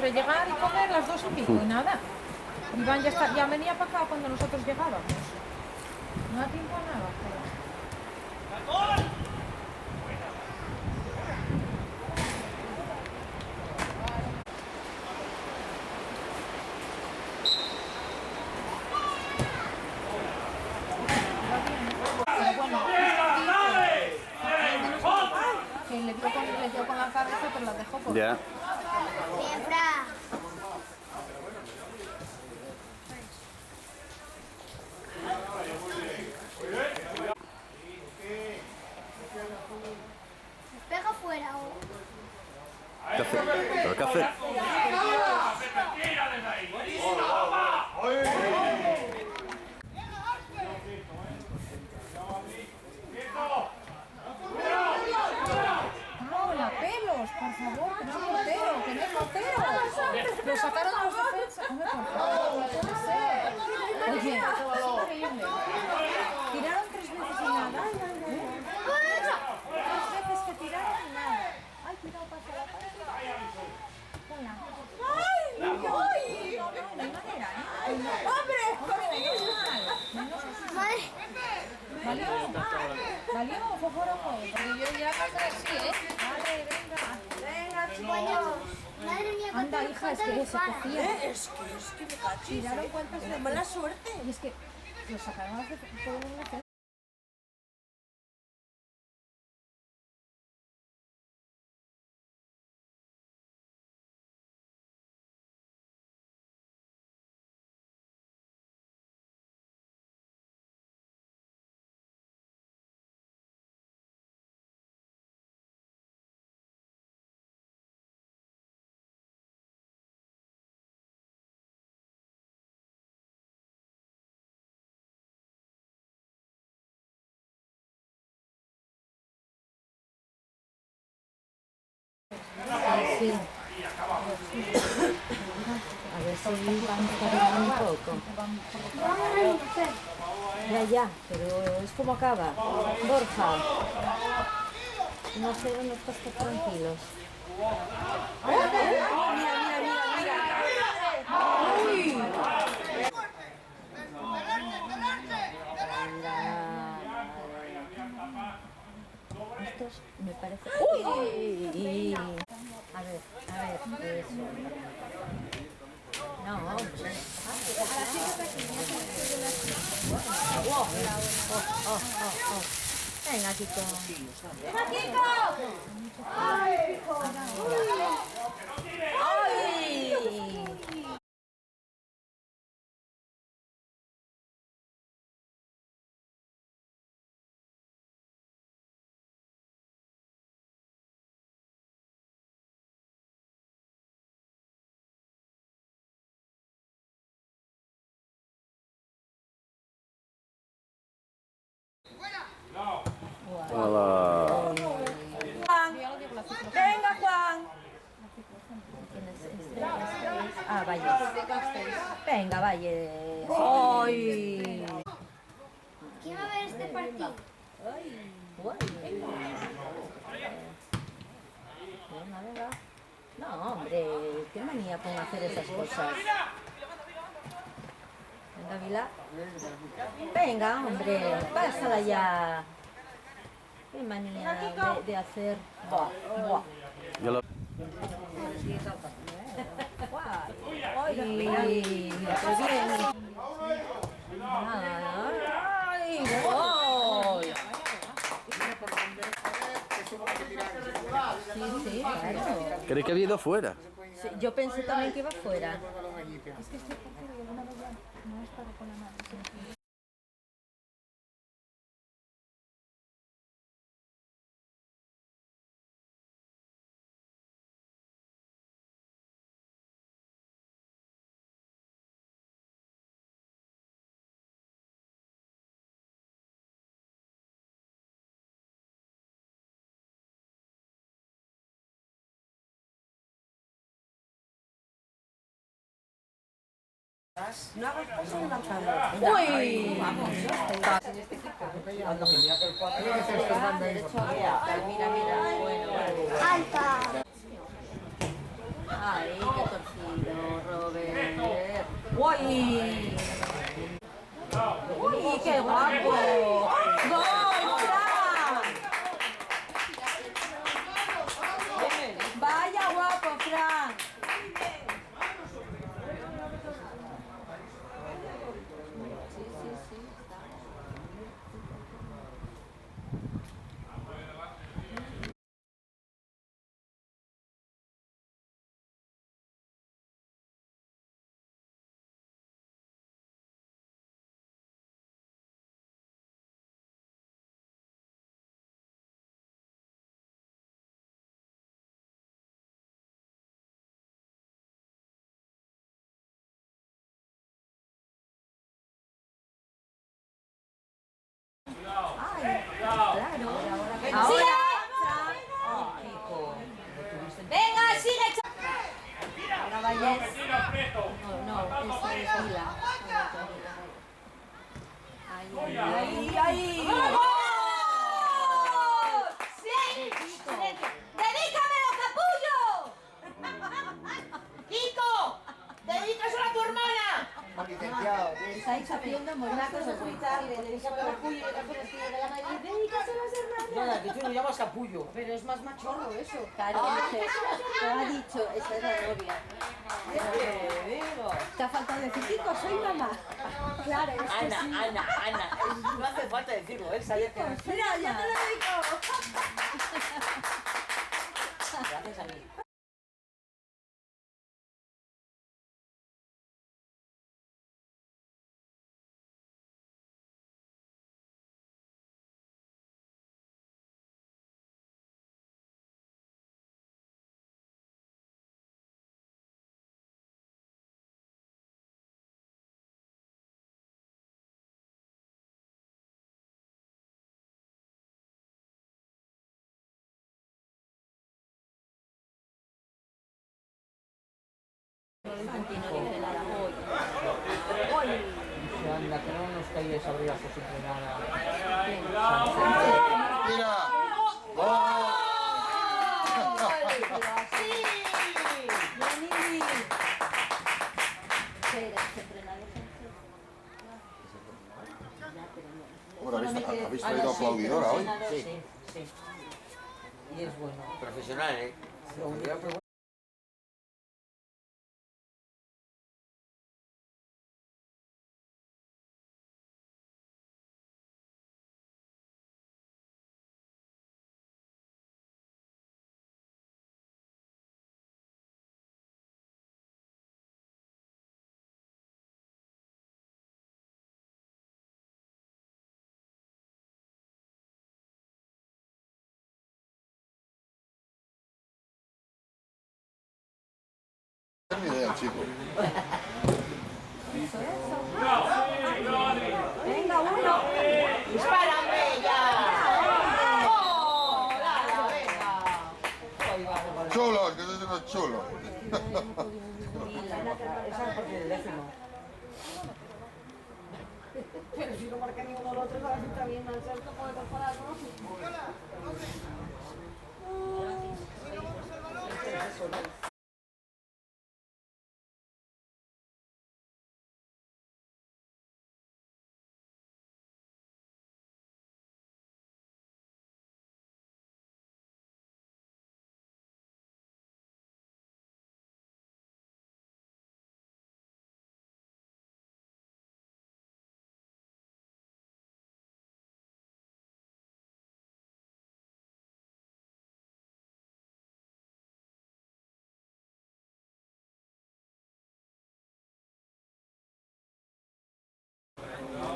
entre llegar y comer las 2:30 y nada. Iván ya venía para acá cuando nosotros llegábamos. No da tiempo a nada. Pero bueno, que le dio con la cabeza, pero la dejó por... Ya. Pega fuera o... ¿Qué hace? ¿Pero qué hace? ¡Hola, pelos! Por favor, que no hay portero, que no hay portero. Lo sacaron a los defensas. Hombre, por favor, no puede ser. Oye, es increíble. Tiraron 3 veces y nada. Tres veces que tiraron y nada. Ay, cuidado, pasa la pasa. Hola. ¡Ay! ¡Ay! No hay manera, ¿eh? ¡Hombre! ¿Valió? ¿Valió o fue fuera juego? Porque yo ya pasé así, ¿eh? Vale, venga. Venga, chicos. Madre mía, Anda, hija, es que se cogía. Es que me cachis. Tiraron cuántas veces. Mala suerte. Y es que lo sacaron hace todo un veces. Sí. A ver si vamos a un poco. Ya, pero es como acaba. Borja. No sé dónde estás tranquilos. Estos me parece... ¡Uy! A ver, eso. No, hombre. Venga, Kiko. ¡Venga, Kiko! ¡Ay! ¡Ay! Hola. Venga, Juan. Ah, Valle. Venga, Valle. ¡Ay! ¿Quién va a ver este partido? Venga. No, hombre, qué manía con hacer esas cosas. Venga, Vila. Venga, hombre, pásala ya. Qué manía de hacer. Buah. Yo lo... ¡Ay! ¡Qué bien! ¡Ay! Sí, claro. ¿Creí que había ido fuera? Sí, yo pensé también que iba fuera. Es que estoy partido y alguna vez ya no he estado con la mano. No hagas paso en la tabla. ¡Uy! Vamos. Derecho a Mira. Bueno. ¡Alta! Ay, qué torcido, Robert. ¡Uy! ¡Uy, qué guapo! ¡Gol, Fran! Vaya guapo, Fran. Ahora, venga, sigue. Ahora vayas. No, eso es Vila. Ahí. ¡Vamos! ¡Sí! ¡Dedícamelo, capullo! ¡Kiko! ¡Dedícaselo a tu hermana! Licenciado. Estáis haciendo monacos de cuenta y le dedicamos a capullo y le canciones que le llama y dedícaselo a su hermana. Nada, que tú lo llamas capullo. Pero es más machorro eso. Claro, te lo ha dicho, esa es la novia. Te digo. Te ha faltado decir, Kiko, soy mamá. Claro, es que sí. Ana. No hace falta decirlo, él sabía que... Mira, ya te lo digo. Gracias a mí. Anda, que no nos caíais abrazos sin nada. ¡Mira! Bueno, ¿habéis traído aplaudidora hoy? Sí. Y es bueno. Profesional, ¿eh? No tengo ni idea, chico. Venga, uno. ¡Dispárame ya! Chulos, que sois unos chulos. Esa es porque el décimo. Pero si no marca ninguno de los otros, ahora sí está bien, al ser como de comparar, ¿no?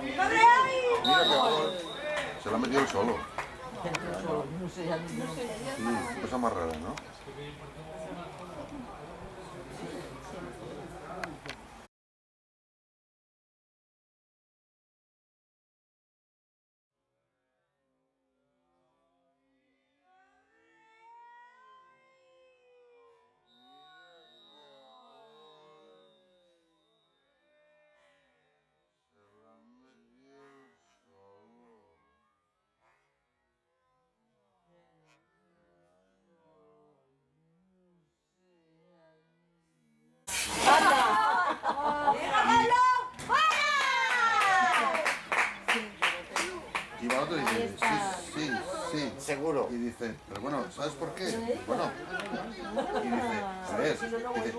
Mira qué gol. Se lo ha metido él solo. No sé, ya no. Sí, cosa más rara, ¿no? otro y dice, sí, sí, sí. Seguro. Y dice, pero bueno, ¿sabes por qué? Bueno. Y dice, a ver, dice,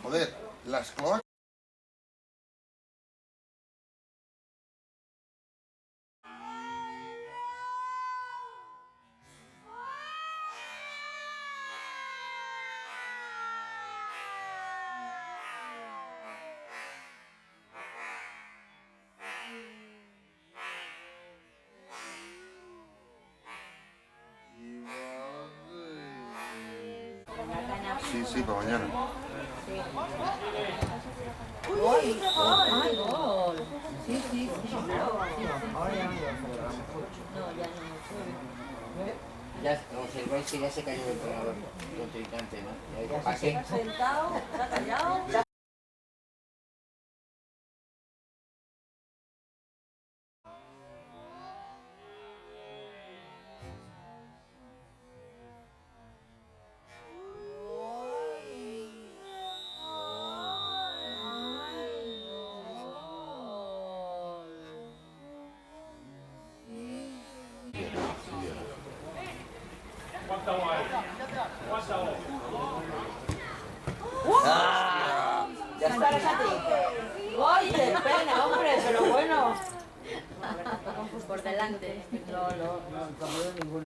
joder, las cloacas. Sí, sí, para mañana. ¡Ay, gol! Sí, sí, sí. Ahora ya no lo No, ya no. Ya observáis que ya se cayó el entrenador contrincante, ¿no? Ya ¿Para se qué? Está sentado, está callado. Ya está. ¡Ay, qué pena, hombre! Pero bueno. Por delante. No, no, no, no, ninguno.